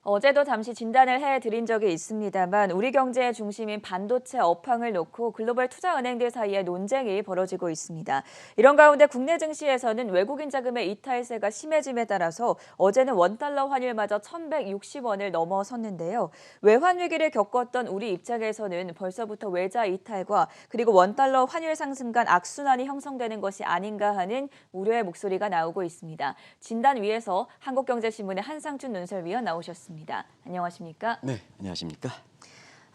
어제도 잠시 진단을 해드린 적이 있습니다만 우리 경제의 중심인 반도체 업황을 놓고 글로벌 투자은행들 사이에 논쟁이 벌어지고 있습니다. 이런 가운데 국내 증시에서는 외국인 자금의 이탈세가 심해짐에 따라서 어제는 원달러 환율마저 1,160원을 넘어섰는데요. 외환 위기를 겪었던 우리 입장에서는 벌써부터 외자 이탈과 그리고 원달러 환율 상승 간 악순환이 형성되는 것이 아닌가 하는 우려의 목소리가 나오고 있습니다. 진단위에서 한국경제신문의 한상준 논설위원 나오셨습니다. 안녕하십니까? 네, 안녕하십니까?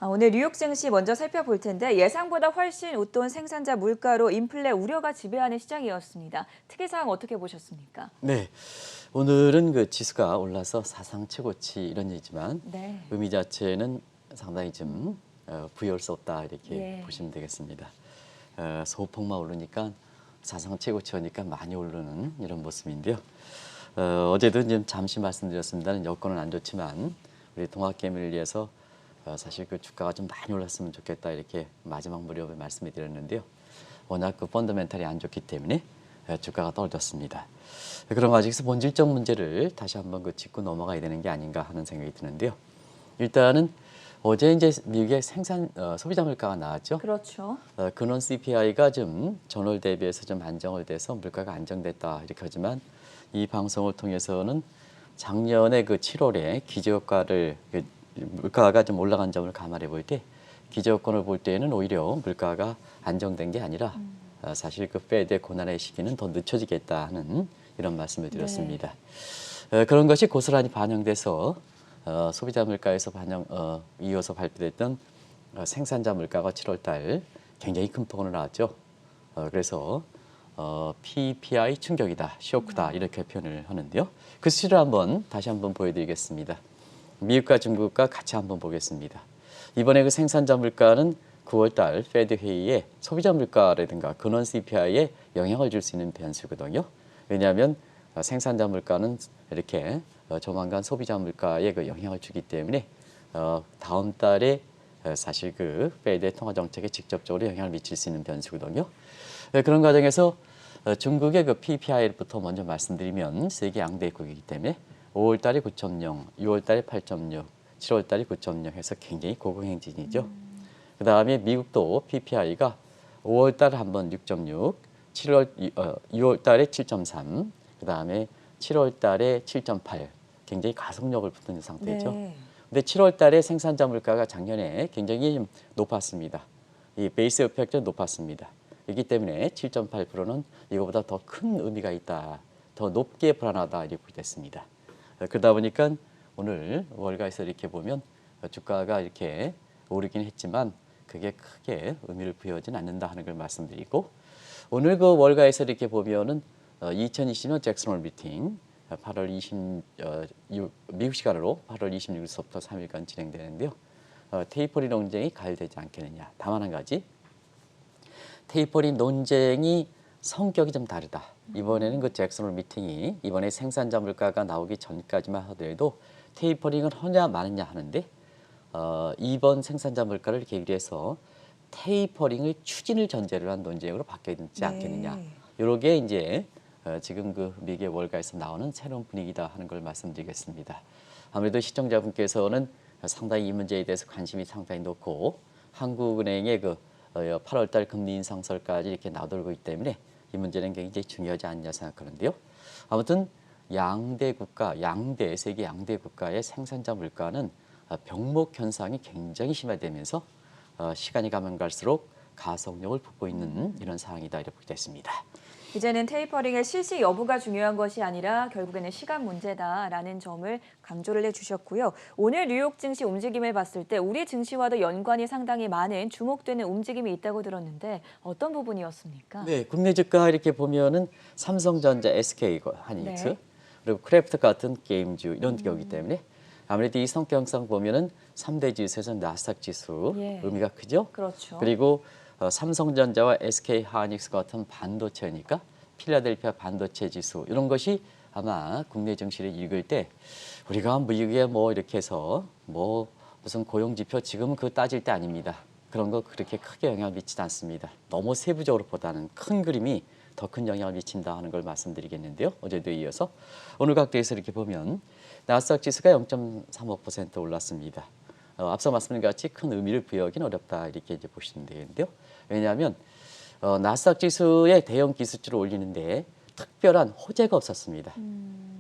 오늘 뉴욕 증시 먼저 살펴볼 텐데 예상보다 훨씬 웃돈 생산자 물가로 인플레 우려가 지배하는 시장이었습니다. 특이사항 어떻게 보셨습니까? 네, 오늘은 그 지수가 올라서 사상 최고치 이런 얘기지만 네. 의미 자체는 상당히 좀 부여할 수 없다 이렇게 예. 보시면 되겠습니다. 소폭만 오르니까 사상 최고치니까 많이 오르는 이런 모습인데요. 어제도 지금 잠시 말씀드렸습니다는 여건은 안 좋지만 우리 동학개미를 위해서 사실 그 주가가 좀 많이 올랐으면 좋겠다 이렇게 마지막 무렵에 말씀을 드렸는데요. 워낙 그 펀더멘탈이 안 좋기 때문에 주가가 떨어졌습니다. 그럼 아직서 본질적 문제를 다시 한번 그 짚고 넘어가야 되는 게 아닌가 하는 생각이 드는데요. 일단은 어제 이제 미국의 소비자 물가가 나왔죠. 그렇죠. 근원 CPI가 좀 전월 대비해서 좀 안정을 돼서 물가가 안정됐다 이렇게 하지만 이 방송을 통해서는 작년에 그 7월에 기저효과를 물가가 좀 올라간 점을 감안해 볼 때 기저효과를 볼 때에는 오히려 물가가 안정된 게 아니라 사실 그 페드의 고난의 시기는 더 늦춰지겠다 하는 이런 말씀을 드렸습니다. 네. 그런 것이 고스란히 반영돼서 소비자 물가에서 이어서 발표됐던 생산자 물가가 7월 달 굉장히 큰 폭으로 나왔죠. 그래서 PPI 충격이다, 쇼크다 이렇게 표현을 하는데요. 그 수치를 다시 한번 보여드리겠습니다. 미국과 중국과 같이 한번 보겠습니다. 이번에 그 생산자 물가는 9월 달 페드 회의에 소비자 물가라든가 근원 CPI에 영향을 줄 수 있는 변수거든요. 왜냐하면 생산자 물가는 이렇게 조만간 소비자 물가에 그 영향을 주기 때문에 다음 달에 사실 그 페드의 통화 정책에 직접적으로 영향을 미칠 수 있는 변수거든요. 그런 과정에서 중국의 그 PPI부터 먼저 말씀드리면 세계 양대국이기 때문에 5월 달에 9.0, 6월 달에 8.6, 7월 달에 9.0 해서 굉장히 고공행진이죠. 그 다음에 미국도 PPI가 5월 달에 한번 6.6, 6월 달에 7.3, 그 다음에 7월 달에 7.8, 굉장히 가속력을 붙은 상태죠. 네. 근데 7월 달에 생산자 물가가 작년에 굉장히 좀 높았습니다. 이 베이스 이펙트는 높았습니다. 이기 때문에 7.8%는 이거보다 더 큰 의미가 있다. 더 높게 불안하다 이렇게 됐습니다. 그러다 보니까 오늘 월가에서 이렇게 보면 주가가 이렇게 오르긴 했지만 그게 크게 의미를 부여하진 않는다 하는 걸 말씀드리고 오늘 그 월가에서 이렇게 보면은 2020년 잭슨홀 미팅 8월 26 미국 시간으로 8월 26일부터 3일간 진행되는데요. 테이퍼링 논쟁이 가열되지 않겠느냐. 다만 한 가지 테이퍼링 논쟁이 성격이 좀 다르다. 이번에는 그 잭슨홀 미팅이 이번에 생산자 물가가 나오기 전까지만 하더라도 테이퍼링은 하냐 마느냐 하는데 이번 생산자 물가를 계기로 해서 테이퍼링을 추진을 전제로 한 논쟁으로 바뀌지 않겠느냐. 이게 이제 지금 그 미국의 월가에서 나오는 새로운 분위기다 하는 걸 말씀드리겠습니다. 아무래도 시청자분께서는 상당히 이 문제에 대해서 관심이 상당히 높고 한국은행의 그 8월 달 금리 인상설까지 이렇게 나돌고 있기 때문에 이 문제는 굉장히 중요하지 않냐 생각하는데요. 아무튼 세계 양대 국가의 생산자 물가는 병목 현상이 굉장히 심화되면서 시간이 가면 갈수록 가속력을 붓고 있는 이런 상황이다 이렇게 됐습니다. 이제는 테이퍼링의 실시 여부가 중요한 것이 아니라 결국에는 시간 문제다라는 점을 강조를 해주셨고요. 오늘 뉴욕 증시 움직임을 봤을 때 우리 증시와도 연관이 상당히 많은 주목되는 움직임이 있다고 들었는데 어떤 부분이었습니까? 네, 국내 주가 이렇게 보면은 삼성전자, SK, 한일트 네. 그리고 크래프트 같은 게임주 이런 경우이기 때문에 아무래도 이 성격상 보면은 3대 지수에서 나스닥 지수 예. 의미가 크죠. 그렇죠. 그리고 삼성전자와 SK 하이닉스 같은 반도체니까 필라델피아 반도체 지수 이런 것이 아마 국내 증시를 읽을 때 우리가 미국에 뭐 이렇게 해서 뭐 무슨 고용 지표 지금은 그거 따질 때 아닙니다. 그런 거 그렇게 크게 영향을 미치지 않습니다. 너무 세부적으로 보다는 큰 그림이 더 큰 영향을 미친다 하는 걸 말씀드리겠는데요. 어제도 이어서 오늘 각도에서 이렇게 보면 나스닥 지수가 0.35% 올랐습니다. 앞서 말씀드린 같이 큰 의미를 부여하기는 어렵다 이렇게 이제 보시면 되겠는데요. 왜냐하면 나스닥 지수의 대형 기술주를 올리는데 특별한 호재가 없었습니다.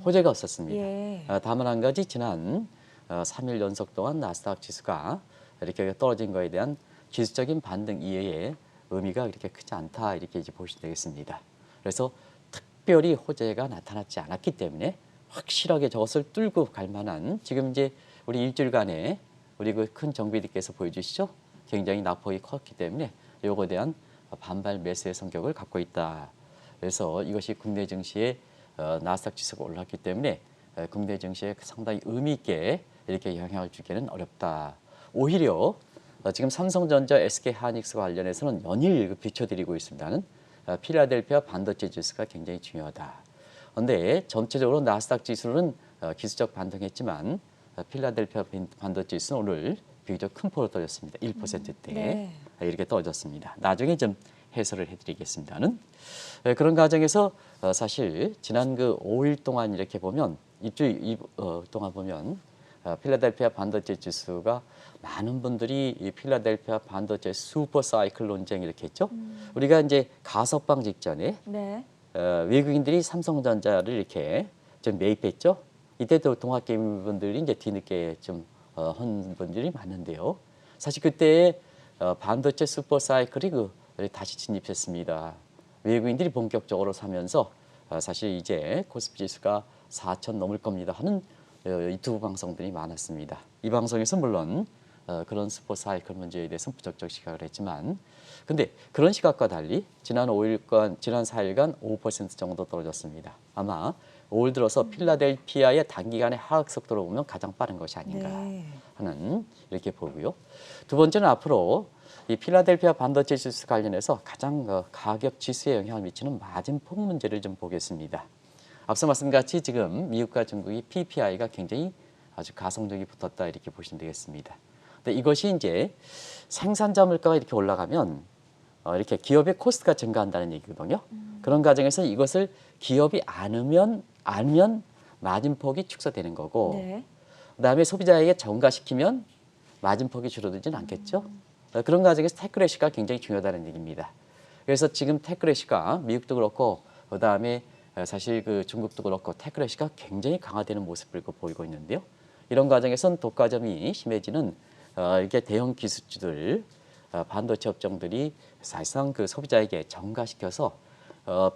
호재가 없었습니다. 예. 다만 한 가지 지난 3일 연속 동안 나스닥 지수가 이렇게 떨어진 거에 대한 기술적인 반등 이외에 의미가 그렇게 크지 않다 이렇게 이제 보시면 되겠습니다. 그래서 특별히 호재가 나타나지 않았기 때문에 확실하게 저것을 뚫고 갈 만한 지금 이제 우리 일주일간에 우리 그 큰 정비들께서 보여주시죠. 굉장히 낙폭이 컸기 때문에 이거에 대한 반발 매수의 성격을 갖고 있다. 그래서 이것이 국내 증시의 나스닥 지수가 올랐기 때문에 국내 증시에 상당히 의미 있게 이렇게 영향을 주기는 어렵다. 오히려 지금 삼성전자, SK하이닉스 관련해서는 연일 비춰드리고 있습니다는 필라델피아 반도체 지수가 굉장히 중요하다. 그런데 전체적으로 나스닥 지수는 기술적 반등했지만 필라델피아 반도체 지수는 오늘 비교적 큰 폭으로 떨어졌습니다. 1%대 네. 이렇게 떨어졌습니다. 나중에 좀 해설을 해드리겠습니다는 그런 과정에서 사실 지난 그 5일 동안 이렇게 보면 일주일 동안 보면 필라델피아 반도체 지수가 많은 분들이 이 필라델피아 반도체 슈퍼 사이클 논쟁 이렇게 했죠. 우리가 이제 가석방 직전에 네. 외국인들이 삼성전자를 이렇게 좀 매입했죠. 이때도 동학개미 분들이 이제 뒤늦게 좀 한 분들이 많은데요. 사실 그때 반도체 슈퍼 사이클이 다시 진입했습니다. 외국인들이 본격적으로 사면서 사실 이제 코스피 지수가 4천 넘을 겁니다 하는 유튜브 방송들이 많았습니다. 이 방송에서 물론 그런 슈퍼 사이클 문제에 대해서 부정적 시각을 했지만 근데 그런 시각과 달리 지난 5일간, 지난 4일간 5% 정도 떨어졌습니다. 아마 올 들어서 필라델피아의 단기간의 하락 속도로 보면 가장 빠른 것이 아닌가 네. 하는 이렇게 보고요. 두 번째는 앞으로 이 필라델피아 반도체 지수 관련해서 가장 가격 지수에 영향을 미치는 마진폭 문제를 좀 보겠습니다. 앞서 말씀같이 지금 미국과 중국이 PPI가 굉장히 아주 가성적이 붙었다 이렇게 보시면 되겠습니다. 근데 이것이 이제 생산자 물가가 이렇게 올라가면 이렇게 기업의 코스트가 증가한다는 얘기거든요. 그런 과정에서 이것을 기업이 알면 마진폭이 축소되는 거고 네. 그다음에 소비자에게 전가시키면 마진폭이 줄어들지는 않겠죠. 그런 과정에서 테크레시가 굉장히 중요하다는 얘기입니다. 그래서 지금 테크레시가 미국도 그렇고 그다음에 사실 그 중국도 그렇고 테크레시가 굉장히 강화되는 모습을 보이고 있는데요. 이런 과정에서는 독과점이 심해지는 이렇게 대형 기술주들 반도체 업종들이 사실상 그 소비자에게 전가시켜서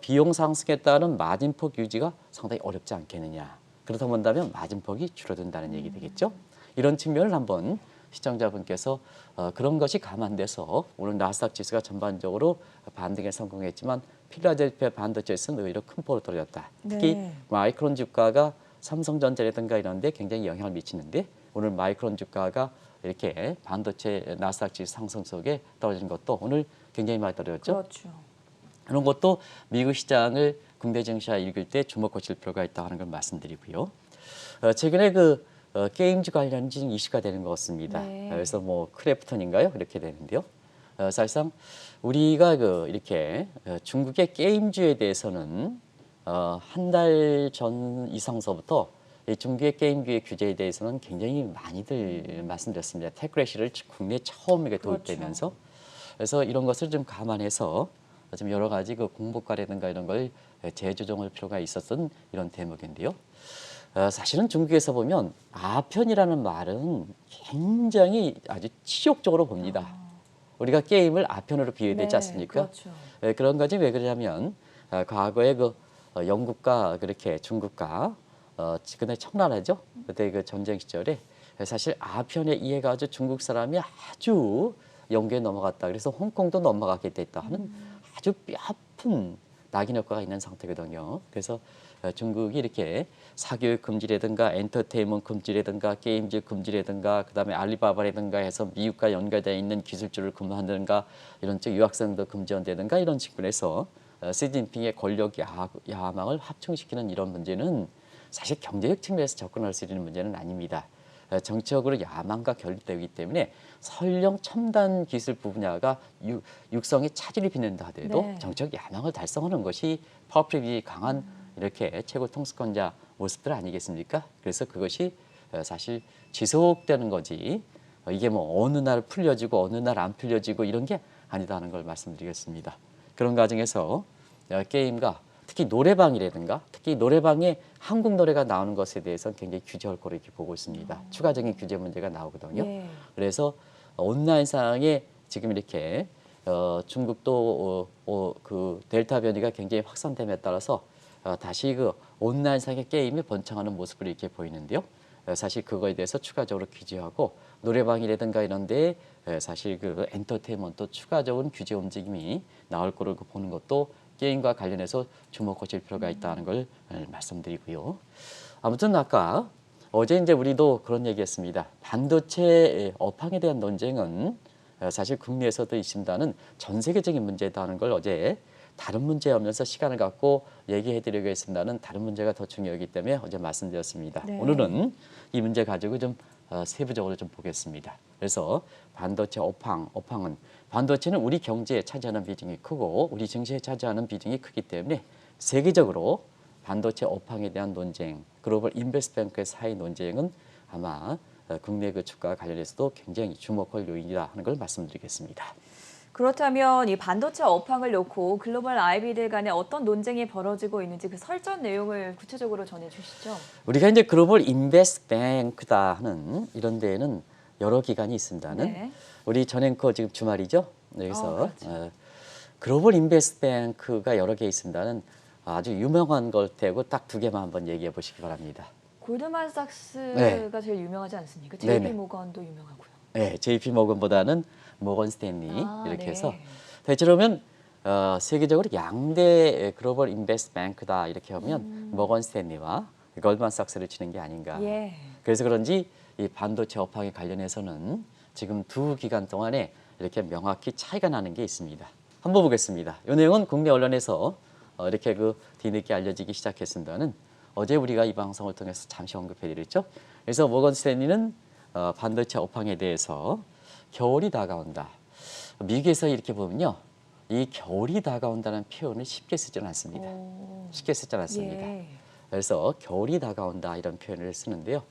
비용 상승에 따른 마진폭 유지가 상당히 어렵지 않겠느냐. 그렇다 본다면 마진폭이 줄어든다는 얘기 되겠죠. 이런 측면을 한번 시청자분께서 그런 것이 감안돼서 오늘 나스닥 지수가 전반적으로 반등에 성공했지만 필라델피아 반도체 지수는 오히려 큰 폭으로 떨어졌다. 특히 네. 마이크론 주가가 삼성전자라든가 이런 데 굉장히 영향을 미치는데 오늘 마이크론 주가가 이렇게 반도체 나스닥 지수 상승 속에 떨어진 것도 오늘 굉장히 많이 떨어졌죠. 그렇죠. 그런 것도 미국 시장을 국내 증시와 읽을 때 주목하실 필요가 있다 하는 걸 말씀드리고요. 최근에 게임즈 관련 지금 이슈가 되는 것 같습니다. 네. 그래서 뭐 크래프톤인가요? 이렇게 되는데요. 사실상 우리가 이렇게 중국의 게임즈에 대해서는 한 달 전 이상서부터 이 중국의 게임기의 규제에 대해서는 굉장히 많이들 말씀드렸습니다. 테크레시를 국내에 처음 이게 도입되면서 그래서 이런 것을 좀 감안해서 좀 여러 가지 공보가라든가 이런 걸 재조정할 필요가 있었던 이런 대목인데요. 사실은 중국에서 보면 아편이라는 말은 굉장히 아주 치욕적으로 봅니다. 우리가 게임을 아편으로 비유되지 네, 않습니까? 그렇죠. 그런 거지 왜 그러냐면 과거에 영국과 그렇게 중국과 근데 청나라죠. 그때 그 전쟁 시절에 사실 아편에 의해 가지고 중국 사람이 아주 영국에 넘어갔다. 그래서 홍콩도 넘어가게 됐다 하는 아주 뼈아픈 낙인 효과가 있는 상태거든요. 그래서 중국이 이렇게 사교육 금지라든가 엔터테인먼트 금지라든가 게임즈 금지라든가 그다음에 알리바바라든가 해서 미국과 연결되어 있는 기술주를 금지한다든가 이런 쪽 유학생도 금지한다든가 이런 측면에서 시진핑의 권력 야망을 합충시키는 이런 문제는 사실 경제적 측면에서 접근할 수 있는 문제는 아닙니다. 정치적으로 야망과 결립되기 때문에 설령 첨단 기술 분야가 육성에 차질이 빚는다 하더라도 네. 정치적 야망을 달성하는 것이 파워프립이 강한 이렇게 최고 통수권자 모습들 아니겠습니까? 그래서 그것이 사실 지속되는 거지 이게 뭐 어느 날 풀려지고 어느 날 안 풀려지고 이런 게 아니다는 걸 말씀드리겠습니다. 그런 과정에서 게임과 특히 노래방이라든가 특히 노래방에 한국 노래가 나오는 것에 대해서는 굉장히 규제할 거로 이렇게 보고 있습니다. 추가적인 규제 문제가 나오거든요. 예. 그래서 온라인상에 지금 이렇게 중국도 그 델타 변이가 굉장히 확산됨에 따라서 다시 그 온라인상의 게임이 번창하는 모습을 이렇게 보이는데요. 사실 그거에 대해서 추가적으로 규제하고 노래방이라든가 이런 데 사실 그 엔터테인먼트 추가적인 규제 움직임이 나올 거로 보는 것도 게임과 관련해서 주목하실 필요가 있다는 걸 말씀드리고요. 아무튼 아까 어제 이제 우리도 그런 얘기했습니다. 반도체 업황에 대한 논쟁은 사실 국내에서도 있습니다는 전 세계적인 문제다는 걸 어제 다른 문제 하면서 시간을 갖고 얘기해드리겠습니다는 다른 문제가 더 중요하기 때문에 어제 말씀드렸습니다. 네. 오늘은 이 문제 가지고 좀 세부적으로 좀 보겠습니다. 그래서 반도체 업황은 반도체는 우리 경제에 차지하는 비중이 크고 우리 증시에 차지하는 비중이 크기 때문에 세계적으로 반도체 업황에 대한 논쟁, 글로벌 인베스트뱅크의 사이 논쟁은 아마 국내 그 주가와 관련해서도 굉장히 주목할 요인이다 하는 걸 말씀드리겠습니다. 그렇다면 이 반도체 업황을 놓고 글로벌 IB들 간에 어떤 논쟁이 벌어지고 있는지 그 설전 내용을 구체적으로 전해주시죠. 우리가 이제 글로벌 인베스트뱅크다 하는 이런 데에는 여러 기관이 있습니다는 네. 우리 전 앵커 지금 주말이죠. 여기서 그렇죠. 글로벌 인베스트뱅크가 여러 개 있습니다는 아주 유명한 걸 떼고 딱 두 개만 한번 얘기해 보시기 바랍니다. 골드만삭스가 제일 유명하지 않습니까? 네네. JP 모건도 유명하고요. 네, JP 모건보다는 모건 스탠리 이렇게 네. 해서 대체로 보면 세계적으로 양대 글로벌 인베스트뱅크다 이렇게 하면 모건 스탠리와 골드만삭스를 치는 게 아닌가. 예. 그래서 그런지 이 반도체 업황에 관련해서는 지금 두 기간 동안에 이렇게 명확히 차이가 나는 게 있습니다. 한번 보겠습니다. 이 내용은 국내 언론에서 이렇게 그 뒤늦게 알려지기 시작했습니다는 어제 우리가 이 방송을 통해서 잠시 언급해드렸죠. 그래서 모건 스탠리는 반도체 업황에 대해서 겨울이 다가온다. 미국에서 이렇게 보면요. 이 겨울이 다가온다는 표현을 쉽게 쓰지는 않습니다. 쉽게 쓰지 않습니다. 예. 그래서 겨울이 다가온다 이런 표현을 쓰는데요.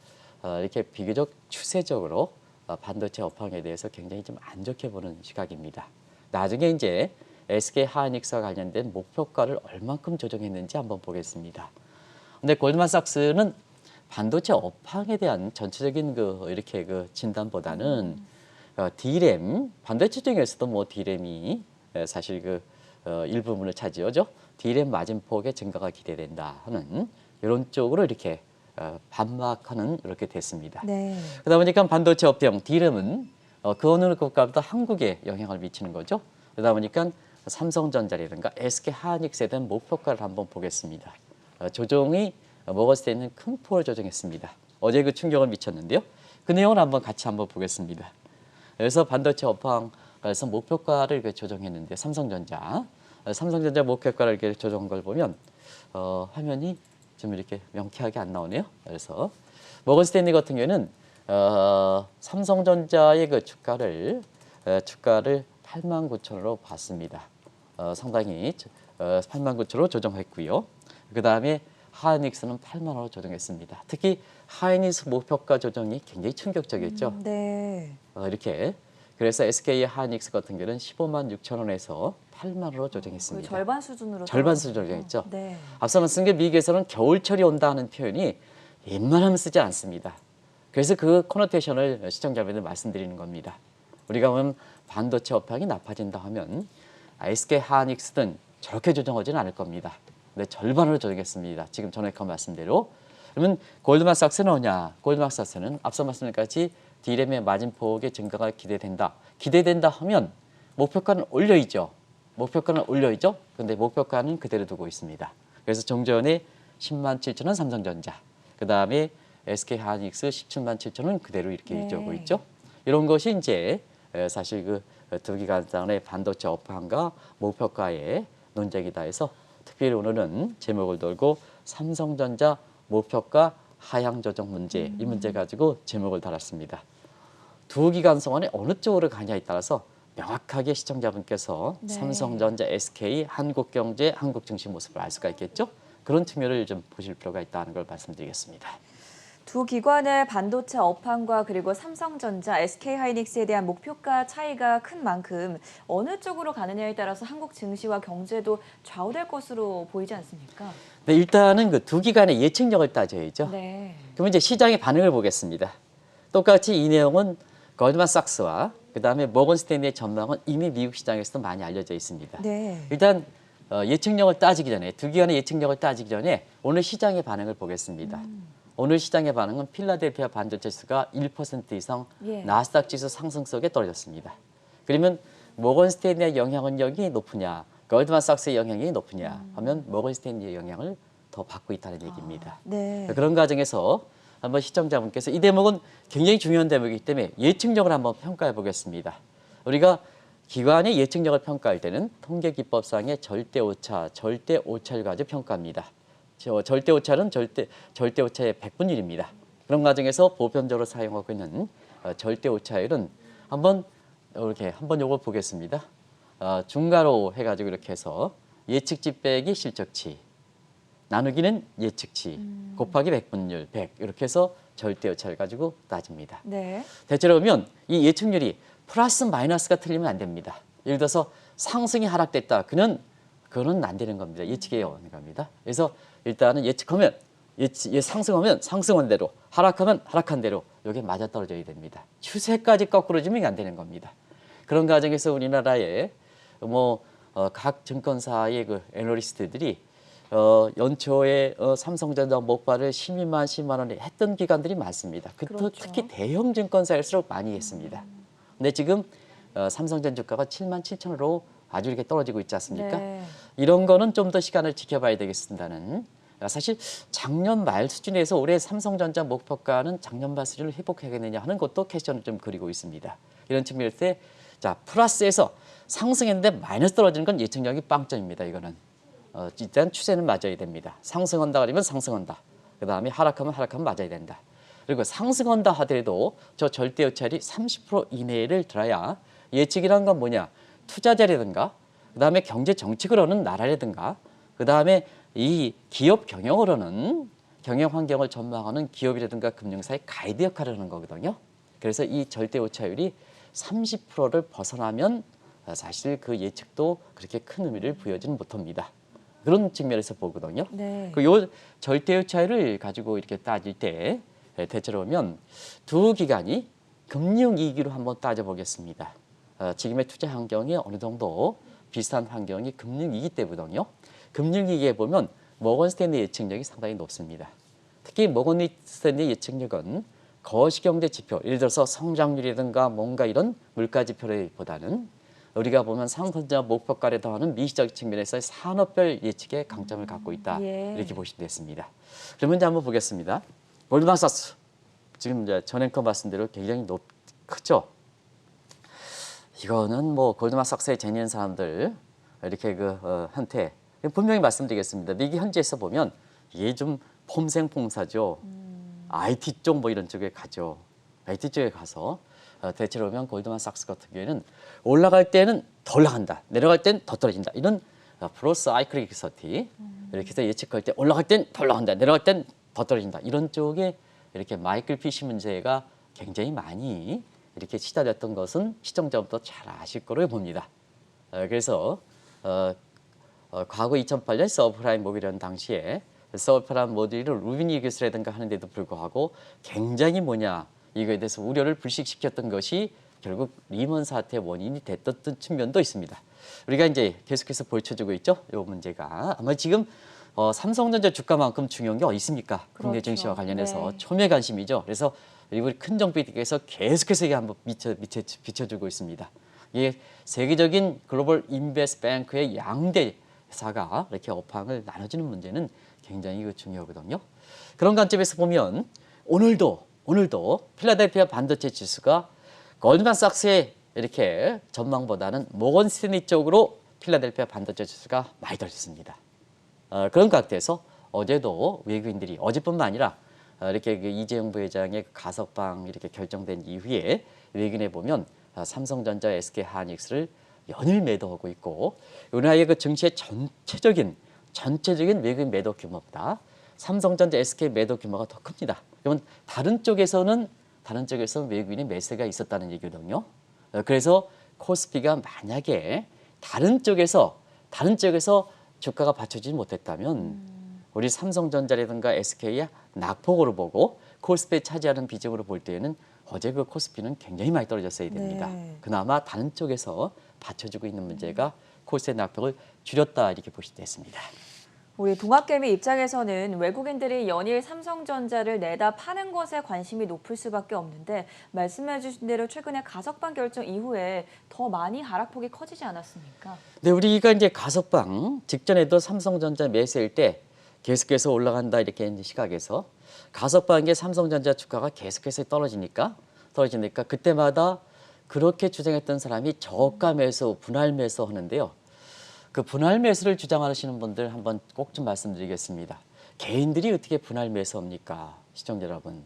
이렇게 비교적 추세적으로 반도체 업황에 대해서 굉장히 좀 안 좋게 보는 시각입니다. 나중에 이제 SK 하이닉스와 관련된 목표가를 얼만큼 조정했는지 한번 보겠습니다. 근데 골드만삭스는 반도체 업황에 대한 전체적인 그 이렇게 그 진단보다는 D램 반도체 중에서도 뭐 D램이 사실 그 일부분을 차지하죠. D램 마진폭의 증가가 기대된다 하는 이런 쪽으로 이렇게 반박하는 이렇게 됐습니다. 네. 그러다 보니까 반도체 업종 D램은 그 어느 국가보다 한국에 영향을 미치는 거죠. 그러다 보니까 삼성전자라든가 SK 하이닉스에 대한 목표가를 한번 보겠습니다. 조정이 먹었을 때는 큰 폭을 조정했습니다. 어제 그 충격을 미쳤는데요. 그 내용을 한번 같이 한번 보겠습니다. 그래서 반도체 업황에서 목표가를 조정했는데 삼성전자 목표가를 이렇게 조정한 걸 보면 화면이 좀 이렇게 명쾌하게 안 나오네요. 그래서 모건 스탠리 같은 경우에는 삼성전자의 그 주가를 89,000원으로 봤습니다. 상당히 89,000원으로 조정했고요. 그 다음에 하이닉스는 8만 원으로 조정했습니다. 특히 하이닉스 목표가 조정이 굉장히 충격적이었죠. 네. 이렇게 그래서 SK 하이닉스 같은 경우는 156,000원에서 8만 원으로 조정했습니다. 그 절반 수준으로 절반 떨어지네요. 수준으로 조정했죠. 네. 앞서 말씀드린 게 미국에서는 겨울철이 온다는 표현이 웬만하면 쓰지 않습니다. 그래서 그 코노테이션을 시청자분들 말씀드리는 겁니다. 우리가 보면 반도체 업황이 나빠진다 하면 SK 하이닉스든 저렇게 조정하지는 않을 겁니다. 근데 절반으로 조정했습니다. 지금 전에 그 말씀대로. 그러면 골드만삭스는 뭐냐? 골드만삭스는 앞서 말씀드린 같이 D램의 마진폭의 증가가 기대된다. 기대된다 하면 목표가는 올려있죠. 목표가는 올려있죠. 근데 목표가는 그대로 두고 있습니다. 그래서 정전에 107,000원 삼성전자. 그 다음에 SK 하이닉스 177,000원 그대로 이렇게 네. 유지하고 있죠. 이런 것이 이제 사실 그 두 기간 동안의 반도체 업황과 목표가의 논쟁이다 해서 특별히 오늘은 제목을 돌고 삼성전자 목표가 하향 조정 문제 이 문제 가지고 제목을 달았습니다. 두 기간 동안에 어느 쪽으로 가냐에 따라서 명확하게 시청자분께서 네. 삼성전자, SK, 한국경제, 한국증시 모습을 알 수가 있겠죠. 그런 측면을 좀 보실 필요가 있다는 걸 말씀드리겠습니다. 두 기관의 반도체 업황과 그리고 삼성전자, SK하이닉스에 대한 목표가 차이가 큰 만큼 어느 쪽으로 가느냐에 따라서 한국 증시와 경제도 좌우될 것으로 보이지 않습니까? 네, 일단은 그 두 기관의 예측력을 따져야죠. 네. 그럼 이제 시장의 반응을 보겠습니다. 똑같이 이 내용은 골드만삭스와 그다음에 모건 스탠리의 전망은 이미 미국 시장에서도 많이 알려져 있습니다. 네. 일단 예측력을 따지기 전에 두 기관의 예측력을 따지기 전에 오늘 시장의 반응을 보겠습니다. 오늘 시장의 반응은 필라델피아 반도체 지수가 1% 이상 예. 나스닥 지수 상승 속에 떨어졌습니다. 그러면 모건 스탠리의 영향력이 높으냐, 골드만삭스의 영향이 높으냐 하면 모건 스탠리의 영향을 더 받고 있다는 얘기입니다. 네. 그런 과정에서 한번 시청자분께서 이 대목은 굉장히 중요한 대목이기 때문에 예측력을 한번 평가해 보겠습니다. 우리가 기관의 예측력을 평가할 때는 통계기법상의 절대오차, 절대오차를 가지고 평가합니다. 절대오차는 절대오차의 100분의 1입니다. 그런 과정에서 보편적으로 사용하고 있는 절대오차율은 한번 이렇게 한번 요거 보겠습니다. 중괄호 해가지고 이렇게 해서 예측치 빼기 실적치 나누기는 예측치 곱하기 100분율 100 이렇게 해서 절대오차를 가지고 따집니다. 네. 대체로 보면 이 예측률이 플러스 마이너스가 틀리면 안 됩니다. 예를 들어서 상승이 하락됐다. 그거는 안 되는 겁니다. 예측에 오는 겁니다. 그래서 일단은 예측하면 상승하면 상승한 대로 하락하면 하락한 대로 이게 맞아떨어져야 됩니다. 추세까지 거꾸로지면 안 되는 겁니다. 그런 과정에서 우리나라의 각 증권사의 그 애널리스트들이 연초에 삼성전자 목발을 12만 원에 했던 기관들이 많습니다. 그렇죠. 특히 대형 증권사일수록 많이 했습니다. 근데 지금 삼성전자 주가가 77,000원으로 아주 이렇게 떨어지고 있지 않습니까? 네. 이런 거는 좀 더 시간을 지켜봐야 되겠습니다는 사실 작년 말 수준에서 올해 삼성전자 목표가는 작년 말 수준을 회복하겠느냐 하는 것도 퀘스천을 좀 그리고 있습니다. 이런 측면일 때 플러스에서 상승했는데 마이너스 떨어지는 건 예측력이 빵점입니다. 이거는 일단 추세는 맞아야 됩니다. 상승한다 그러면 상승한다. 그다음에 하락하면 맞아야 된다. 그리고 상승한다 하더라도 저 절대오차율이 30% 이내를 들어야 예측이란 건 뭐냐? 투자자라든가 그다음에 경제 정책으로는 나라라든가 그다음에 이 기업 경영으로는 경영 환경을 전망하는 기업이라든가 금융사의 가이드 역할을 하는 거거든요. 그래서 이 절대오차율이 30%를 벗어나면 사실 그 예측도 그렇게 큰 의미를 부여하지는 못합니다. 그런 측면에서 보거든요. 네. 요 절대오차율을 가지고 이렇게 따질 때 대체로 보면 두 기관이 금융위기로 한번 따져보겠습니다. 지금의 투자 환경이 어느 정도 비슷한 환경이 금융위기 때거든요. 금융위기에 보면 모건 스탠리 예측력이 상당히 높습니다. 특히 모건 스탠리 예측력은 거시경제 지표, 예를 들어서 성장률이든가 뭔가 이런 물가 지표보다는 우리가 보면 삼성전자 목표가를 더하는 미시적 측면에서의 산업별 예측에 강점을 갖고 있다. 예. 이렇게 보시면 됐습니다. 그러면 이제 한번 보겠습니다. 골드만삭스 지금 이제 전 앵커 말씀대로 굉장히 크죠. 이거는 골드만삭스에 재미있는 사람들 이렇게 한테 분명히 말씀드리겠습니다. 미국 현지에서 보면 이게 좀 폼생폼사죠. IT 쪽 이런 쪽에 가죠. IT 쪽에 가서 대체로 보면 골드만삭스 같은 경우에는 올라갈 때는 더 올라간다. 내려갈 때는 더 떨어진다. 이런 프로사이클릭 리서치 이렇게 해서 예측할 때 올라갈 땐 더 올라간다. 내려갈 땐 더 떨어진다. 이런 쪽에 이렇게 마이클 피시 문제가 굉장히 많이 이렇게 시달렸던 것은 시청자부터 잘 아실 거로 봅니다. 그래서 과거 2008년 서브프라임 모기라는 당시에 서브프라임 모듈을 루비니 교수라든가 하는데도 불구하고 굉장히 이거에 대해서 우려를 불식시켰던 것이 결국 리먼 사태의 원인이 됐던 측면도 있습니다. 우리가 이제 계속해서 보여주고 있죠. 이 문제가 아마 지금 삼성전자 주가만큼 중요한 게 어디 있습니까? 국내 그렇죠. 증시와 관련해서 네. 초미의 관심이죠. 그래서 우리 큰 정비께서 계속해서 이게 한번 비춰주고 있습니다. 이게 세계적인 글로벌 인베스트 뱅크의 양대사가 이렇게 업황을 나눠주는 문제는 굉장히 중요하거든요. 그런 관점에서 보면 오늘도 필라델피아 반도체 지수가 골드만삭스의 이렇게 전망보다는 모건 스탠리 쪽으로 필라델피아 반도체 지수가 많이 떨어졌습니다. 그런 각도에서 어제도 외국인들이 어제뿐만 아니라 이렇게 이재용 부회장의 가석방 이렇게 결정된 이후에 외국인에 보면 삼성전자, SK하이닉스를 연일 매도하고 있고 우리나라의 증시의 전체적인 전체적인 외국인 매도 규모보다 삼성전자, SK 매도 규모가 더 큽니다. 그러면 다른 쪽에서는 외국인의 매수가 있었다는 얘기거든요. 그래서 코스피가 만약에 다른 쪽에서 주가가 받쳐주지 못했다면 우리 삼성전자라든가 SK의 낙폭으로 보고 코스피에 차지하는 비중으로 볼 때에는 어제 그 코스피는 굉장히 많이 떨어졌어야 됩니다. 네. 그나마 다른 쪽에서 받쳐주고 있는 문제가 코스피의 낙폭을 줄였다 이렇게 볼 수 있습니다. 우리 동학개미 입장에서는 외국인들이 연일 삼성전자를 내다 파는 것에 관심이 높을 수밖에 없는데 말씀해 주신 대로 최근에 가석방 결정 이후에 더 많이 하락폭이 커지지 않았습니까? 네, 우리가 이제 가석방 직전에도 삼성전자 매수일 때 계속해서 올라간다 이렇게 이제 시각에서 가석방에 삼성전자 주가가 계속해서 떨어지니까 그때마다 그렇게 주장했던 사람이 저가 매수, 분할 매수 하는데요. 그 분할 매수를 주장하시는 분들 한번 꼭 좀 말씀드리겠습니다. 개인들이 어떻게 분할 매수합니까? 시청자 여러분.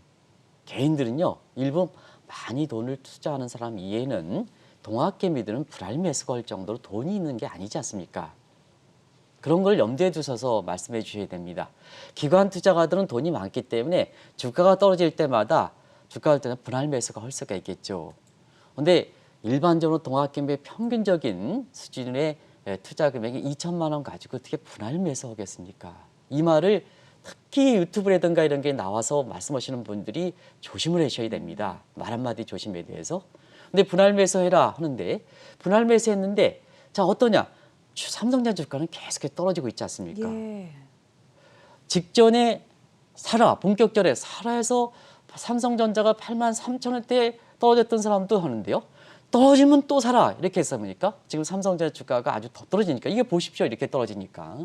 개인들은요. 일부 많이 돈을 투자하는 사람 이외에는 동학개미들은 분할 매수가 할 정도로 돈이 있는 게 아니지 않습니까? 그런 걸 염두에 두셔서 말씀해 주셔야 됩니다. 기관 투자가들은 돈이 많기 때문에 주가가 떨어질 때마다 분할 매수가 할 수가 있겠죠. 그런데 일반적으로 동학개미의 평균적인 수준의 투자 금액이 2천만 원 가지고 어떻게 분할 매수하겠습니까? 이 말을 특히 유튜브라든가 이런 게 나와서 말씀하시는 분들이 조심을 하셔야 됩니다. 말 한마디 조심해야 돼서. 근데 분할 매수해라 하는데 분할 매수했는데 자 어떠냐? 삼성전자 주가는 계속 떨어지고 있지 않습니까? 예. 직전에 본격적으로 사라해서 삼성전자가 83,000원대에 떨어졌던 사람도 하는데요. 떨어지면 또 사라 이렇게 했습니까? 지금 삼성전자 주가가 아주 더 떨어지니까 이게 보십시오 이렇게 떨어지니까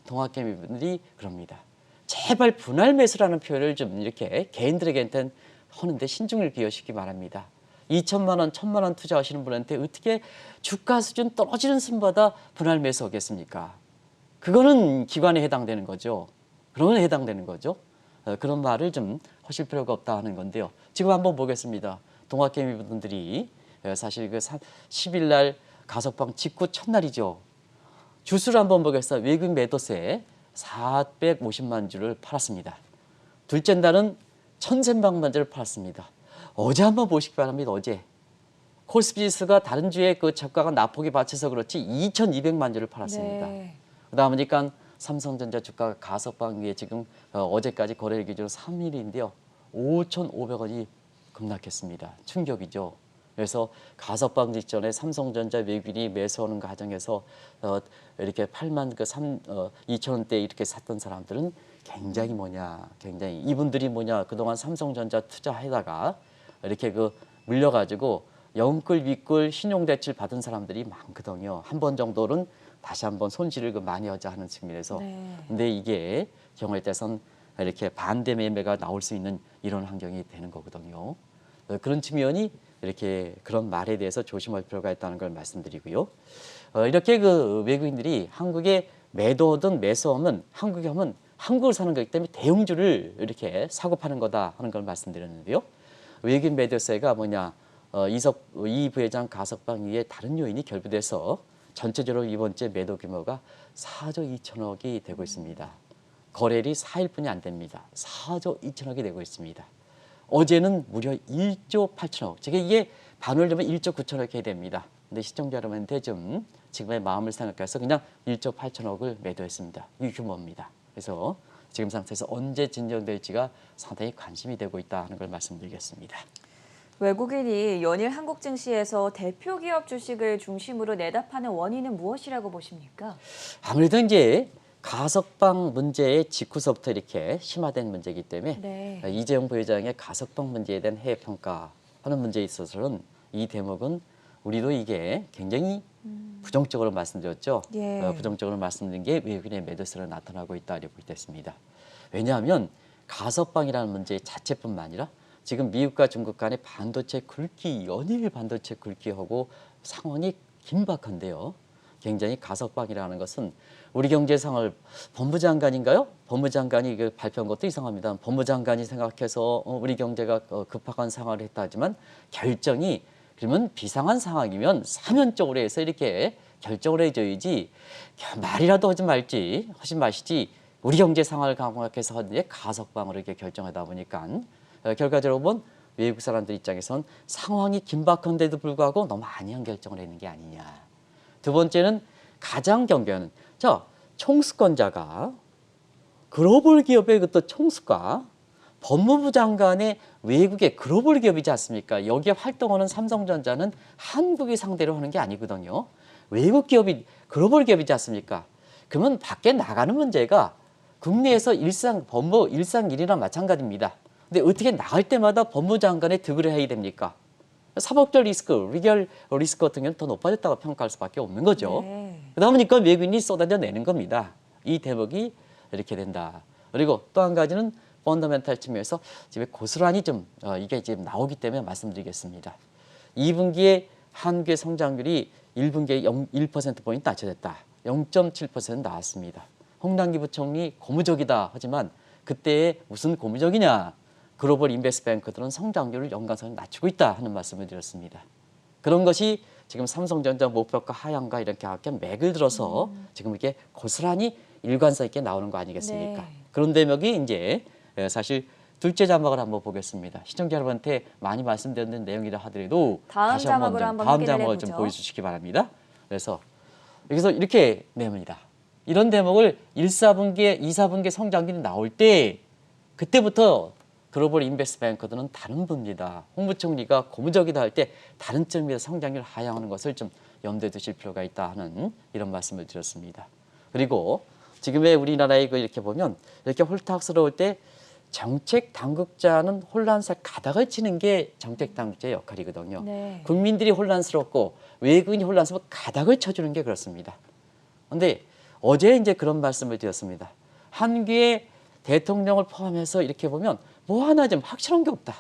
동학개미분들이 그럽니다. 제발 분할 매수라는 표현을 좀 이렇게 개인들에게는 하는데 신중을 기하시기 바랍니다. 2천만 원, 1,000만 원 투자하시는 분한테 어떻게 주가 수준 떨어지는 순마다 분할 매수하겠습니까? 그거는 기관에 해당되는 거죠. 그러면 해당되는 거죠. 그런 말을 좀 하실 필요가 없다 하는 건데요. 지금 한번 보겠습니다. 동학개미 분들이 사실 그 10일 날 가석방 직후 첫날이죠. 주수를 한번 보겠습니다. 외국 매도세 450만 주를 팔았습니다. 둘째 날은 1,300만 주를 팔았습니다. 어제 한번 보시기 바랍니다. 어제 코스피 지수가 다른 주에 그 저가가 낙폭이 받쳐서 그렇지 2,200만 주를 팔았습니다. 네. 그러다 보니까 삼성전자 주가가 가석방 위에 지금 어제까지 거래일 기준 3일인데요. 5,500원이 급락했습니다. 충격이죠. 그래서 가석방 직전에 삼성전자 외국인이 매수하는 과정에서 이렇게 82,000원대 이렇게 샀던 사람들은 굉장히 이분들이 그동안 삼성전자 투자하다가 이렇게 물려가지고 영끌, 윗끌, 신용대출 받은 사람들이 많거든요. 한 번 정도는 다시 한번 손실을 많이 하자 하는 측면에서. 네. 근데 이게 경우에 따라서는 이렇게 반대 매매가 나올 수 있는 이런 환경이 되는 거거든요. 그런 측면이 이렇게 그런 말에 대해서 조심할 필요가 있다는 걸 말씀드리고요. 이렇게 외국인들이 한국에 매도든 매수하면 한국에 하면 한국을 사는 거기 때문에 대형주를 이렇게 사고 파는 거다 하는 걸 말씀드렸는데요. 외국인 매도세가 이 부회장 가석방 위에 다른 요인이 결부돼서 전체적으로 이번 주에 매도 규모가 4조 2천억이 되고 있습니다. 거래일이 4일뿐이 안 됩니다. 4조 2천억이 되고 있습니다. 어제는 무려 1조 8천억. 이게 반을 주면 1조 9천억 해야 됩니다. 근데 시청자 여러분한테 좀 지금의 마음을 생각해서 그냥 1조 8천억을 매도했습니다. 이 규모입니다. 그래서 지금 상태에서 언제 진정될지가 상당히 관심이 되고 있다는 걸 말씀드리겠습니다. 외국인이 연일 한국 증시에서 대표 기업 주식을 중심으로 내다 파는 원인은 무엇이라고 보십니까? 아무래도 이제 가석방 문제의 직후서부터 이렇게 심화된 문제이기 때문에 네. 이재용 부회장의 가석방 문제에 대한 해외 평가하는 문제에 있어서는 이 대목은 우리도 이게 굉장히 부정적으로 말씀드렸죠. 예. 부정적으로 말씀드린 게 외국인의 매도세로 나타나고 있다 이렇게 됐습니다. 왜냐하면 가석방이라는 문제 자체뿐만 아니라 지금 미국과 중국 간의 연일 반도체 굴기하고 상황이 긴박한데요. 굉장히 가석방이라는 것은 우리 경제 상황을 법무장관인가요? 법무장관이 발표한 것도 이상합니다. 법무장관이 생각해서 우리 경제가 급박한 상황을 했다지만 결정이 그러면 비상한 상황이면 사면적으로 해서 이렇게 결정을 해줘야지 말이라도 하지 말지 하지 마시지 우리 경제 상황을 감안해서 이제 가석방으로 이렇게 결정하다 보니까 결과적으로 보면 외국 사람들 입장에선 상황이 긴박한데도 불구하고 너무 안이한 결정을 했는 게 아니냐. 두 번째는 가장 경계하는 총수권자가 글로벌 기업의 그 또 총수가 법무부 장관의 외국의 글로벌 기업이지 않습니까? 여기에 활동하는 삼성전자는 한국이 상대로 하는 게 아니거든요. 외국 기업이 글로벌 기업이지 않습니까? 그러면 밖에 나가는 문제가 국내에서 법무 일상일이나 마찬가지입니다. 근데 어떻게 나갈 때마다 법무부 장관의 득을 해야 됩니까? 사법적 리스크, 리결 리스크 같은 경우는 더 높아졌다고 평가할 수밖에 없는 거죠. 네. 그러다 보니까 외국인이 쏟아져내는 겁니다. 이 대목이 이렇게 된다. 그리고 또 한 가지는 펀더멘탈 측면에서 지금 고스란히 좀 이게 지금 나오기 때문에 말씀드리겠습니다. 2분기에 한국의 성장률이 1분기에 1%포인트 낮춰졌다. 0.7% 나왔습니다. 홍남기 부총리 고무적이다 하지만 그때에 무슨 고무적이냐. 글로벌 인베스트뱅크들은 성장률을 연간성을 낮추고 있다 하는 말씀을 드렸습니다. 그런 것이 지금 삼성전자 목표가 하향과 이렇게 맥을 들어서 지금 이렇게 고스란히 일관성 있게 나오는 거 아니겠습니까? 네. 그런 대목이 이제 사실 둘째 자막을 한번 보겠습니다. 시청자 여러분한테 많이 말씀드렸는 내용이라 하더라도 다음 다시 한번 자막으로 한번 다음 확인을 자막을 좀 해보죠. 보여주시기 바랍니다. 그래서 여기서 이렇게 내용입니다. 이런 대목을 1, 4분기에 2, 4분기 성장률이 나올 때 그때부터 글로벌 인베스트뱅크들은 다른 분입니다. 홍 부총리가 고무적이다 할 때 다른 점에서 성장률 하향하는 것을 좀 염두에 두실 필요가 있다 하는 이런 말씀을 드렸습니다. 그리고 지금의 우리나라의 이렇게 보면 이렇게 홀딱스러울 때 정책 당국자는 혼란스레 가닥을 치는 게 정책 당국자의 역할이거든요. 네. 국민들이 혼란스럽고 외국인이 혼란스럽고 가닥을 쳐주는 게 그렇습니다. 그런데 어제 이제 그런 말씀을 드렸습니다. 한국의 대통령을 포함해서 이렇게 보면 뭐 하나 좀 확실한 게 없다.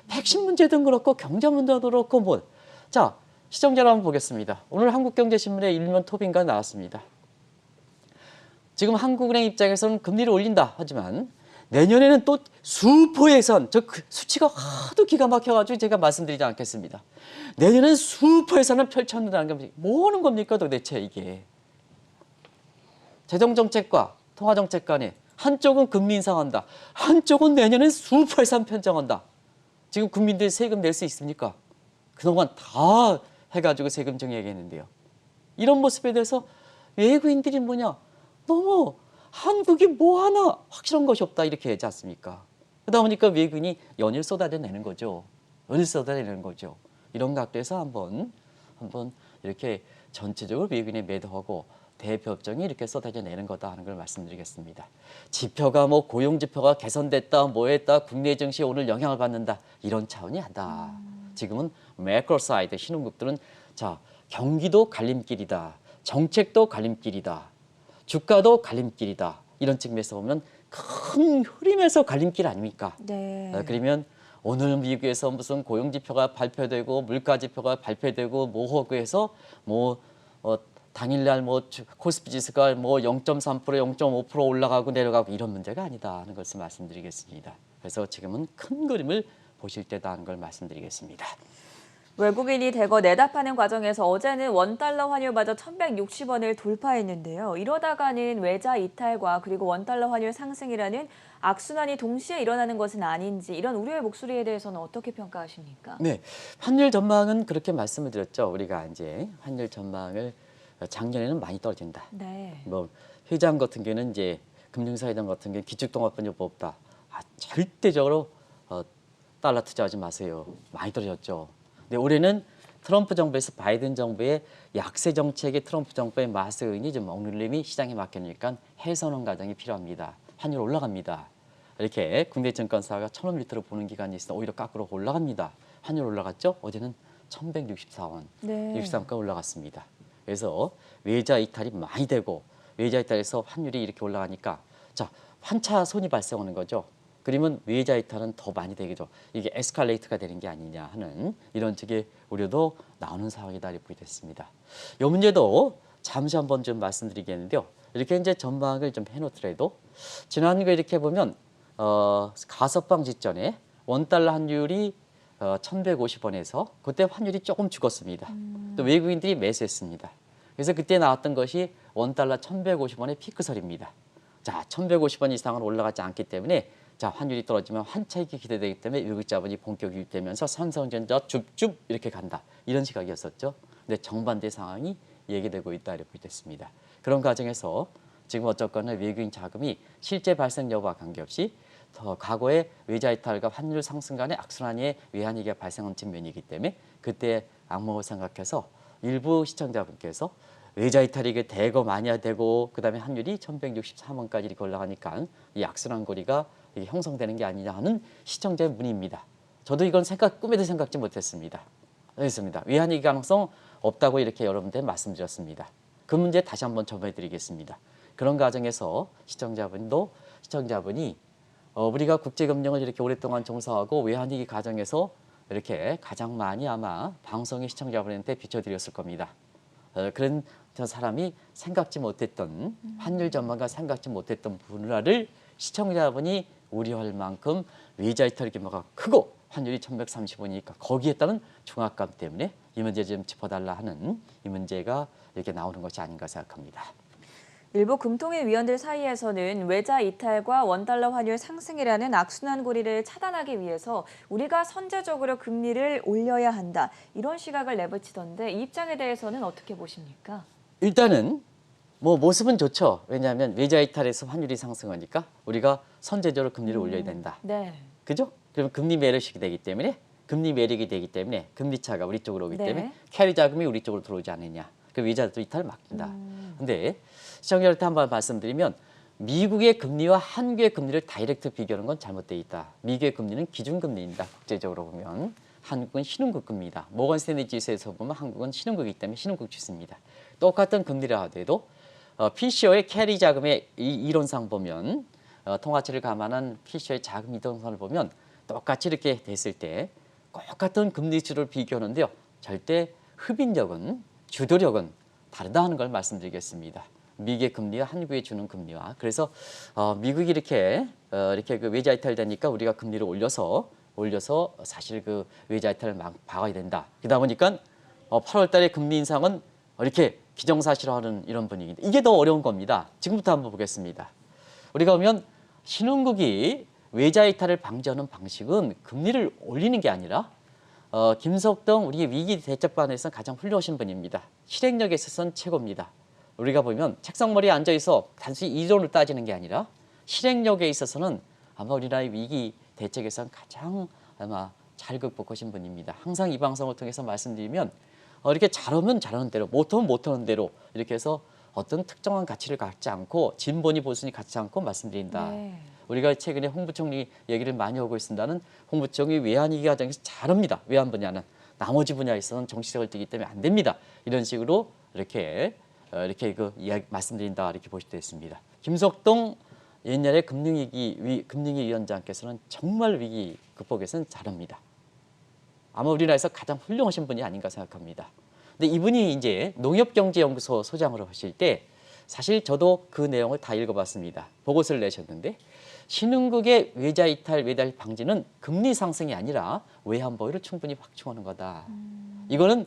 백신 문제도 그렇고 경제 문제도 그렇고 뭐. 자, 시청자 한번 보겠습니다. 오늘 한국경제신문에 일면 톱인가 나왔습니다. 지금 한국은행 입장에서는 금리를 올린다 하지만 내년에는 또 수포 예산, 수치가 하도 기가 막혀가지고 제가 말씀드리지 않겠습니다. 내년엔 수포 예산을 펼쳐놓는다는 게 뭐 하는 겁니까 도대체 이게. 재정정책과 통화정책 간에 한쪽은 금리 인상한다. 한쪽은 내년엔 수포 예산 편성한다. 지금 국민들이 세금 낼 수 있습니까? 그동안 다 해가지고 세금 정해야겠는데요. 이런 모습에 대해서 외국인들이 뭐냐. 너무 한국이 뭐 하나 확실한 것이 없다 이렇게 하지 않습니까? 그러다 보니까 외국인이 연일 쏟아내는 거죠. 연일 쏟아내는 거죠. 이런 각도에서 한번 이렇게 전체적으로 외국인에 매도하고 대표업종이 이렇게 쏟아져내는 거다 하는 걸 말씀드리겠습니다. 지표가 뭐 고용 지표가 개선됐다 뭐했다 국내 증시에 오늘 영향을 받는다 이런 차원이 아니다. 지금은 매크로 사이드 신흥국들은 자 경기도 갈림길이다. 정책도 갈림길이다. 주가도 갈림길이다. 이런 측면에서 보면 큰 흐름에서 갈림길 아닙니까? 네. 그러면 오늘 미국에서 무슨 고용지표가 발표되고 물가지표가 발표되고 뭐하고 해서 당일날 코스피 지수가 0.3%, 0.5% 올라가고 내려가고 이런 문제가 아니다 하는 것을 말씀드리겠습니다. 그래서 지금은 큰 그림을 보실 때다 하는 걸 말씀드리겠습니다. 외국인이 대거 내답하는 과정에서 어제는 원달러 환율마저 1,160원을 돌파했는데요. 이러다가는 외자 이탈과 그리고 원달러 환율 상승이라는 악순환이 동시에 일어나는 것은 아닌지 이런 우려의 목소리에 대해서는 어떻게 평가하십니까? 네, 환율 전망은 그렇게 말씀을 드렸죠. 우리가 이제 환율 전망을 작년에는 많이 떨어진다. 네. 회장 같은 경우는 이제 금융사회장 같은 경우 기축통화권요법 없다. 절대적으로 달러 투자하지 마세요. 많이 떨어졌죠. 근데 올해는 트럼프 정부에서 바이든 정부의 약세 정책에 트럼프 정부의 마스인이 좀 억눌림이 시장에 막히니까 해선언 과정이 필요합니다. 환율 올라갑니다. 이렇게 국내 증권사가 1,000원 밑으로 보는 기간이 있어 오히려 거꾸로 올라갑니다. 환율 올라갔죠? 어제는 1,164원, 네. 63까지 올라갔습니다. 그래서 외자 이탈이 많이 되고 외자 이탈에서 환율이 이렇게 올라가니까 자 환차 손이 발생하는 거죠. 그러면 외자 이탈은 더 많이 되겠죠. 이게 에스컬레이트가 되는 게 아니냐 하는 이런 측의 우려도 나오는 상황이다 이렇게 됐습니다. 이 문제도 잠시 한번 좀 말씀드리겠는데요. 이렇게 이제 전망을 좀 해놓더라도 지난주에 이렇게 보면 가석방 직전에 원달러 환율이 1,150원에서 그때 환율이 조금 죽었습니다. 또 외국인들이 매수했습니다. 그래서 그때 나왔던 것이 원달러 1,150원의 피크설입니다. 자, 1,150원 이상은 올라가지 않기 때문에 자, 환율이 떨어지면 환차익이 기대되기 때문에 외국 자본이 본격 유입되면서 삼성전자 줍줍 이렇게 간다. 이런 시각이었었죠. 근데 정반대 상황이 얘기되고 있다 이렇게 됐습니다. 그런 과정에서 지금 어쨌거나 외국인 자금이 실제 발생 여부와 관계없이 더 과거의 외자 이탈과 환율 상승 간의 악순환의 외환위기가 발생한 측면이기 때문에 그때 악몽을 생각해서 일부 시청자분께서 외자 이탈이 대거 많이되고 그다음에 환율이 1,163원까지 이렇게 올라가니까 이 악순환 고리가 이게 형성되는 게 아니냐 하는 시청자의 문의입니다. 저도 이건 꿈에도 생각지 못했습니다. 알겠습니다. 외환위기 가능성 없다고 이렇게 여러분들 말씀드렸습니다. 그 문제 다시 한번 전해드리겠습니다. 그런 과정에서 시청자분이 우리가 국제금융을 이렇게 오랫동안 종사하고 외환위기 과정에서 이렇게 가장 많이 아마 방송의 시청자분한테 비춰드렸을 겁니다. 그런 사람이 생각지 못했던 환율 전망과 생각지 못했던 분야를 시청자분이 우려할 만큼 외자 이탈 규모가 크고 환율이 1,130원이니까 거기에 따른 중압감 때문에 이 문제 좀 짚어달라 하는 이 문제가 이렇게 나오는 것이 아닌가 생각합니다. 일부 금통위 위원들 사이에서는 외자 이탈과 원달러 환율 상승이라는 악순환 고리를 차단하기 위해서 우리가 선제적으로 금리를 올려야 한다. 이런 시각을 내비치던데 이 입장에 대해서는 어떻게 보십니까? 일단은 모습은 좋죠. 왜냐하면 외자 이탈에서 환율이 상승하니까 우리가 선제적으로 금리를 올려야 된다. 네. 그죠? 그러면 금리 매력이 되기 때문에 금리 차가 우리 쪽으로 오기 네. 때문에 캐리 자금이 우리 쪽으로 들어오지 않느냐. 그 외자도 이탈을 막힌다. 근데 시청자한테 한번 말씀드리면 미국의 금리와 한국의 금리를 다이렉트 비교하는 건 잘못되어 있다. 미국의 금리는 기준금리입니다. 국제적으로 보면. 한국은 신흥국 금리다. 모건 스탠리 지수에서 보면 한국은 신흥국이기 때문에 신흥국 지수입니다. 똑같은 금리라 하더라도 PCO의 캐리 자금의 이론상 보면 통화치를 감안한 PCO의 자금 이동선을 보면 똑같이 이렇게 됐을 때 똑같은 금리수를 비교하는데요. 절대 흡인력은 주도력은 다르다 하는 걸 말씀드리겠습니다. 미국의 금리와 한국이 주는 금리와 그래서 미국이 이렇게 그 외자 이탈되니까 우리가 금리를 올려서 사실 그 외자 이탈을 막 막아야 된다. 그러다 보니까 8월달에 금리 인상은 이렇게 기정사실화하는 이런 분위기인데 이게 더 어려운 겁니다. 지금부터 한번 보겠습니다. 우리가 보면 신흥국이 외자 이탈을 방지하는 방식은 금리를 올리는 게 아니라 김석동 우리 위기 대책반에서 가장 훌륭하신 분입니다. 실행력에 있어서는 최고입니다. 우리가 보면 책상머리에 앉아 있어 단순히 이론을 따지는 게 아니라 실행력에 있어서는 아마 우리나라의 위기 대책에서는 가장 아마 잘 극복하신 분입니다. 항상 이 방송을 통해서 말씀드리면 이렇게 잘하면 잘하는 대로 못하면 못하는 대로 이렇게 해서 어떤 특정한 가치를 갖지 않고 진보니 보수니 갖지 않고 말씀드린다. 네. 우리가 최근에 홍 부총리 얘기를 많이 하고 있습니다는 홍 부총리 외환위기 과정에서 잘합니다. 외환 분야는. 나머지 분야에서는 정치적을 뛰기 때문에 안 됩니다. 이런 식으로 이렇게 그 이야기 말씀드린다 이렇게 보실 수 있습니다. 김석동 옛날에 금융위 위원장께서는 정말 위기 극복에서는 잘합니다. 아마 우리나라에서 가장 훌륭하신 분이 아닌가 생각합니다. 근데 이분이 이제 농협경제연구소 소장으로 하실 때 사실 저도 그 내용을 다 읽어봤습니다. 보고서를 내셨는데 신흥국의 외자 이탈 방지는 금리 상승이 아니라 외환 보유를 충분히 확충하는 거다. 이거는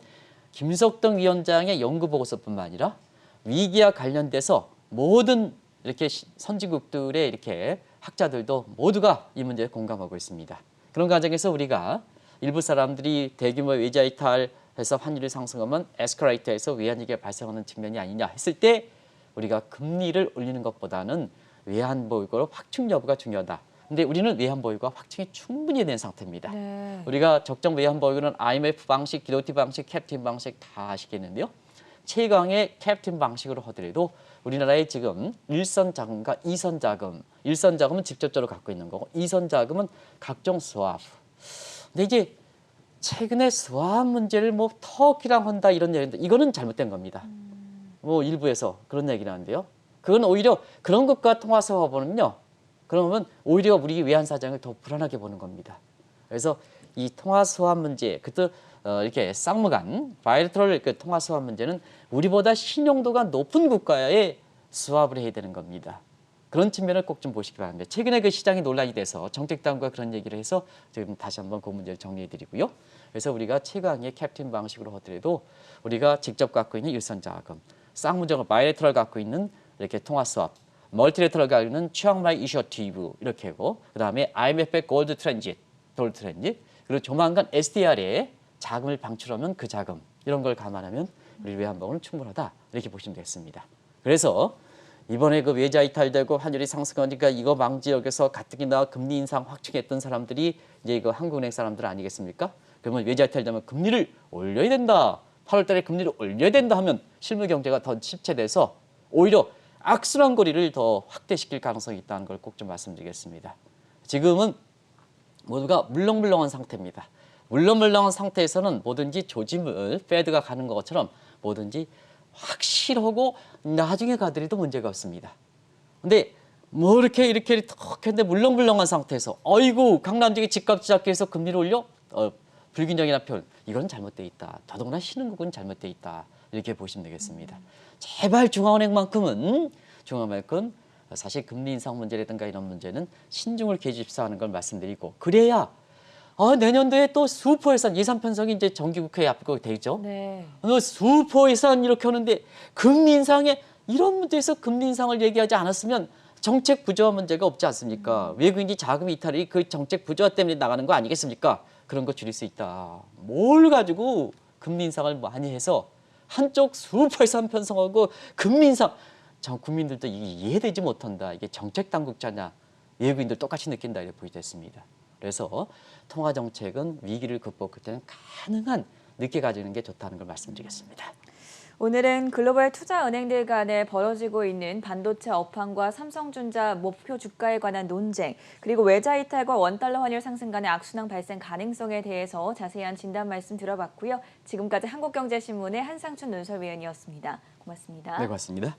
김석동 위원장의 연구 보고서뿐만 아니라 위기와 관련돼서 모든 이렇게 선진국들의 이렇게 학자들도 모두가 이 문제에 공감하고 있습니다. 그런 과정에서 우리가 일부 사람들이 대규모 외자 이탈해서 환율이 상승하면 에스컬레이터에서 외환위기가 발생하는 측면이 아니냐 했을 때 우리가 금리를 올리는 것보다는 외환 보유고로 확충 여부가 중요하다. 근데 우리는 외환 보유가 확충이 충분히 된 상태입니다. 네. 우리가 적정 외환 보유고는 IMF 방식, 기도티 방식, 캡틴 방식 다 아시겠는데요. 최강의 캡틴 방식으로 하더라도 우리나라의 지금 일선 자금과 이선 자금, 일선 자금은 직접적으로 갖고 있는 거고 이선 자금은 각종 스왑. 근데 이제 최근에 스왑 문제를 터키랑 한다 이런 얘기인데 이거는 잘못된 겁니다. 일부에서 그런 얘기를 하는데요. 그건 오히려 그런 것과 통화 스왑은요. 그러면 오히려 우리 외환 사정을 더 불안하게 보는 겁니다. 그래서 이 통화 스왑 문제, 그것도 이렇게 쌍무간 바이래터럴 그 통화 스왑 문제는 우리보다 신용도가 높은 국가에 스왑을 해야 되는 겁니다. 그런 측면을 꼭 좀 보시기 바랍니다. 최근에 그 시장이 논란이 돼서 정책당과 그런 얘기를 해서 지금 다시 한번 그 문제를 정리해드리고요. 그래서 우리가 최강의 캡틴 방식으로 하더라도 우리가 직접 갖고 있는 일선 자금, 쌍문장을 바이레터럴 갖고 있는 이렇게 통화 수합, 멀티레터럴 갖고 있는 치앙마이 이니셔티브 이렇게 하고 그다음에 IMF의 골드 트랜짓, 그리고 조만간 SDR에 자금을 방출하면 그 자금 이런 걸 감안하면 우리 외환보험은 충분하다 이렇게 보시면 되겠습니다. 그래서 이번에 그 외자 이탈되고 환율이 상승하니까 이거 망지역에서 가뜩이나 금리 인상 확충했던 사람들이 이제 이거 한국은행 사람들 아니겠습니까? 그러면 외자 이탈되면 금리를 올려야 된다. 8월 달에 금리를 올려야 된다 하면 실물 경제가 더 침체돼서 오히려 악순환 고리를 더 확대시킬 가능성이 있다는 걸 꼭 좀 말씀드리겠습니다. 지금은 모두가 물렁물렁한 상태입니다. 물렁물렁한 상태에서는 뭐든지 조짐을 페드가 가는 것처럼 뭐든지 확실하고 나중에 가더라도 문제가 없습니다. 근데 뭐 이렇게 턱 했는데 물렁물렁한 상태에서 어이구 강남 지역의 집값 시작해서 금리를 올려? 불균형이나 표현 이건 잘못돼 있다. 더더구나 신흥국은 잘못돼 있다. 이렇게 보시면 되겠습니다. 제발 중앙은행만큼은 사실 금리 인상 문제라든가 이런 문제는 신중을 기집사하는 걸 말씀드리고 그래야 내년도에 또 수퍼 예산 예산 편성이 이제 정기국회에 앞두고 되죠. 네. 수퍼 예산 이렇게 하는데 금리 인상에 이런 문제에서 금리 인상을 얘기하지 않았으면 정책 부조화 문제가 없지 않습니까? 외국인이 자금 이탈이 그 정책 부조화 때문에 나가는 거 아니겠습니까? 그런 거 줄일 수 있다. 뭘 가지고 금리 인상을 많이 해서 한쪽 수퍼 예산 편성하고 금리 인상 국민들도 이게 이해되지 못한다. 이게 정책 당국자냐 외국인들 똑같이 느낀다 이렇게 보이됐습니다. 그래서 통화 정책은 위기를 극복할 때는 가능한 늦게 가지는 게 좋다는 걸 말씀드리겠습니다. 오늘은 글로벌 투자 은행들 간에 벌어지고 있는 반도체 업황과 삼성전자 목표 주가에 관한 논쟁, 그리고 외자 이탈과 원달러 환율 상승 간의 악순환 발생 가능성에 대해서 자세한 진단 말씀 들어봤고요. 지금까지 한국경제신문의 한상춘 논설위원이었습니다. 고맙습니다. 네, 고맙습니다.